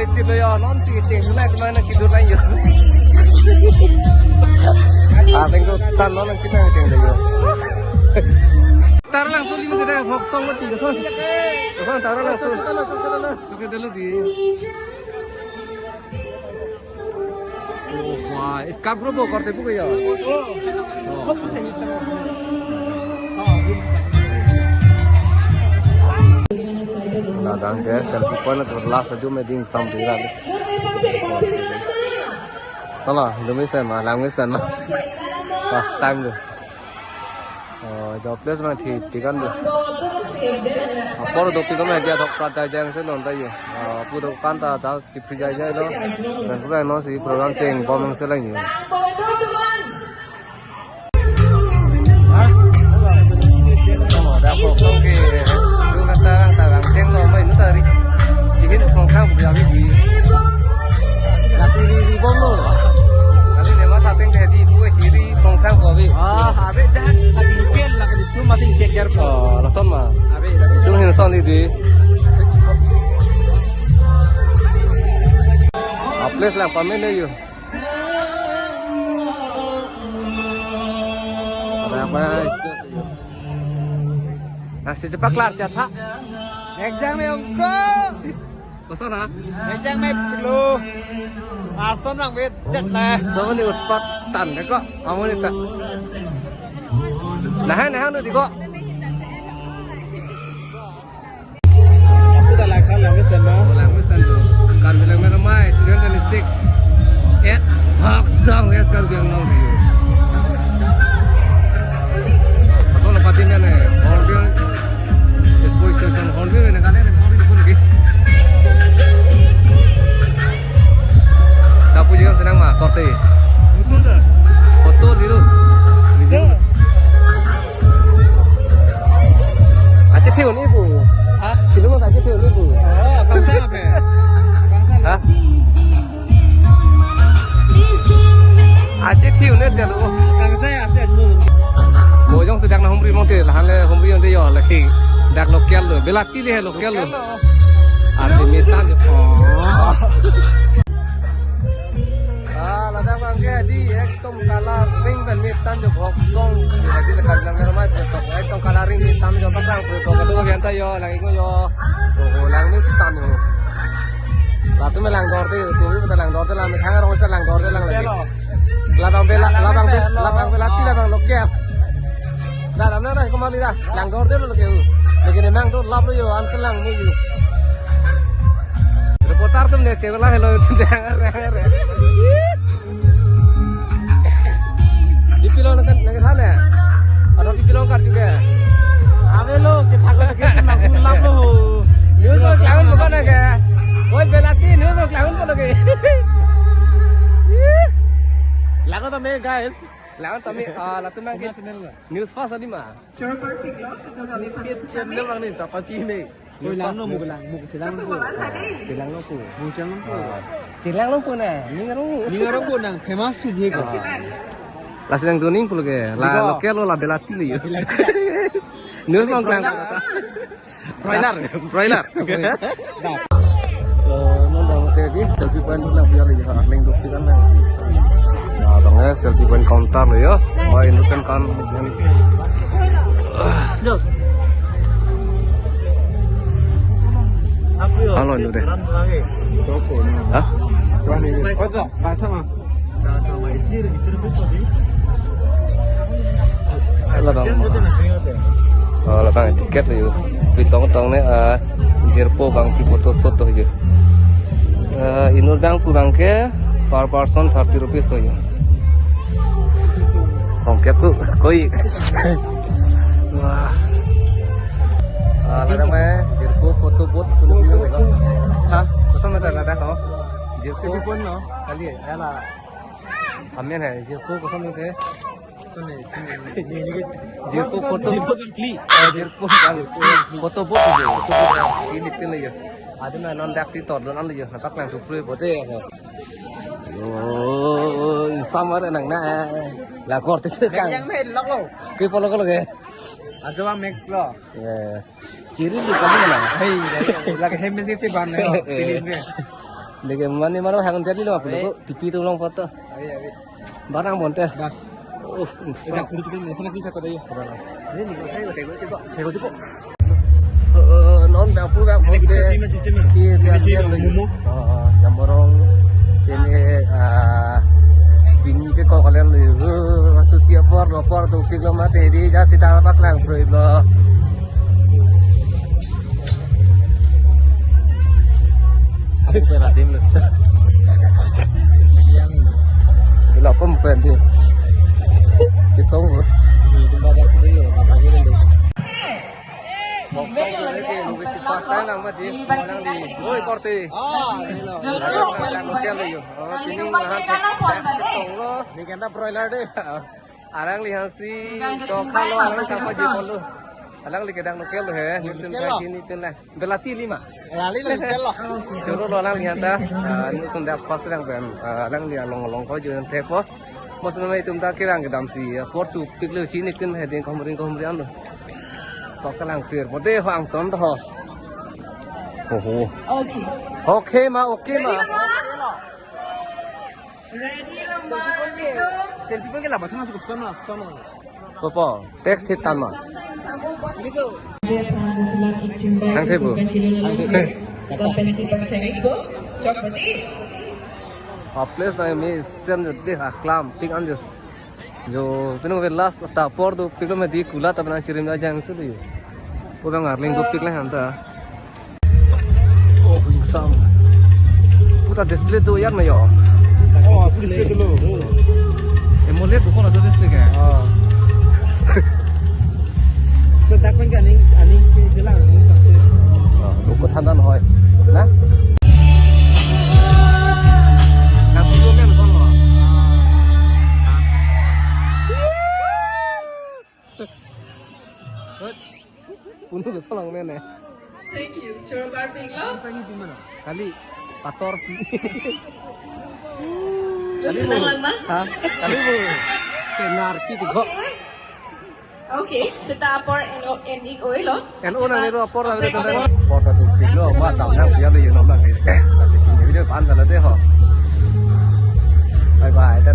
lecet lo ya, nanti ceng mulai kemana tidur lagi. Tengok tan lo nanti nang ceng deh yo. Taruh langsung di mana dah, hoksong mati kesan. Kesan taruh langsung. Cukai dulu di. Oh wah, iskap berapa korte buku ya? Nah, dan selfie point itu last aja meding sampai lagi. Salah, Indonesia mah, Indonesia mah, last time tu. Job place mana thi kan tu. Apa tu kita mana dia dokter jaya yang sen nonton je. Apa tu kan ta chip jaya lo. Dan pula no si program ceng bomang selagi. Sama dah program ke. Tarang ceng lo main nu tari, cikin pengkang bukan lagi. Kasih di bom lo. Kali ni mah tateng tadi dua ciri pengkang kopi. Habis dah lagi lukian lagi itu masih cek jar. Langsung mah. Itu ni langsung di. Place lang pamen deh yo. Apa itu? Nah, secepat kelar cat ha. Exam yang ke. Kosong ha? Exam mai perlu. Arson nang bet jet lah. Sama ni utpat tan deh kok. Kamu ni tak. Nah tu di kok. Aku dah lakukan lama sana. Lama sana. Kan bilang ramai 306. Hoksong ya sekarang yang nong dia. Asal lepatin dia ni. Orang exposition orang dia ni kan ni orang pun lagi. Tak puji kan senang mah korte. Betul dah. Betul dulu. Aceh film ni bu. Hah? Film mana aceh film ni bu? Bangsa apa? Bangsa. Hah? Aceh film ni dia lu. Bangsa asyik dulu. Bojong sedang nak humbri mungkin lah, le humbri yang dia lagi dak lokal lo, belati le lokal lo. Arti mitan je. Ladang bangke di ektom kalar ring dan mitan je boksong. Jadi dekat bilang ramai betul. Ektom kalar ring mitan je bakang betul. Kalau yang tayo, lagi ko yo. Oh, lang mitan yo. Latu melang dorte, tu ni betul lang dorte lang. Thang orang betul lang dorte lang lagi. Labang belati labang lokal. Dah ramai dah kembali dah. Lang dorte lo lagi. Lagi ni mang tu lap lo yo, ankan lang ni yo. Reporter tu ni cakap lah hello jangan. Di pilon nak sana. Atau di pilon kar juga. Abe lo kita lagi senang lap lo. News lo kelaun bukan lagi. Oi belati news lo kelaun pun lagi. Lagu tu me guys. Kelaun tapi latu mang news fast tadi mah. Channel bang ni tak paci ni. Cilang lo mulang, cilang lo. Cilang lampu. Cilang lo. Cilang lampu na. Ni orang pun nang famous tu je ko. Lah sedang tuning pula ke. Lah lokal lo lah belati lo. News lo kelaun. Broiler. Nondang tadi selfie point lah biar lagi link bukti kan. Nah, tengah selfie point counter lo ya. Main itu kan. Halo ni deh. Hah? Latang tiket tu, pitong ni jerpo bang foto soto je. Inudang pulang ke per person 30 rupees tu je. Kongkep tu, koi. Wah. Ladang mai jerpo foto booth punya tu. Hah? Pasal mana ladang kau? Jerpo pun no. Kali ya lah. Amen hai jerpo pasal mana? Jerpo foto kli. Jerpo foto booth tu. Ini pilih je. Ada mana non daksi tot non anu je. Nampak lang tu free bote. Oh, sama ada nang na. Lah korte cekang. Yang main lock lo. Kau follow kalau ke? Aja wa make lo. Ciri di kamu mana? Hei, lagi hem mesti ban lo. Pilih ni. Lagi mana hangun jadi lo apa lo tipi tu long foto. Barang monte. Oh, Dah kudu cukup ni, nak kita kau dah ya. Ini ni tengok. Non dah pun dah monte. Iya, Mumu. Yang borong ini ini ke kau kalian lu setiap por tu film mati di jasi tak apa kelang bro. Aku pernah tim lu. Bila pempen dia. Cisong lu. Ni tempat dah sedih, tempat ni dah. Một số người thì lúc bị phát tán làm mà đi đang đi ôi porti Ni lah. đang nốt tiền rồi thì nhưng mà hắn phải tổng lo Ni kena broiler deh. arang lihat si cho kalau arang tanpa jempol lu arang lihat đang nốt tiền rồi he nyusun kayak gini tuh lah belati 5 Lali lah kelok. Juru lo arang lihat dah ini tuh dah pas arang ben arang lihat long kau jualan tepo maksudnya itu dah kira nggak dam si portu piklu cini kan heding kemudian lu có cái làng tuyệt một đêm hoàng tóm thôi. Ok mà. Selfie pun kelak, macam masuk sana. Papa, teks hitam mah. Ang tebu. Place में मैं इससे दे हकलाम पिक अंजो जो पिनो वे लास्ट टापर दो पिक में दी कुला तब ना चिरिम जा जाएंगे से दियो वो बंग आर्लिंग दो पिक ले हम ता oh insam puta display दो यार मैं यो Oh, asli display dulu. emole bukan asal display kan Tetap kan aning jelang aning saksi. Lukut handan hoy nah nak video men kon lo Puno ke salang men Thank you. Coba parking lo. Tanya di mana? kali pator Senang lama? ha kali bu kenar ki tigo Okay. Setapor and oil lo. NU nang nero por la vete tanda por ta tu pilo ma ta nang pia le yo nom la ni kasi ki video pan la de ho bye bye ta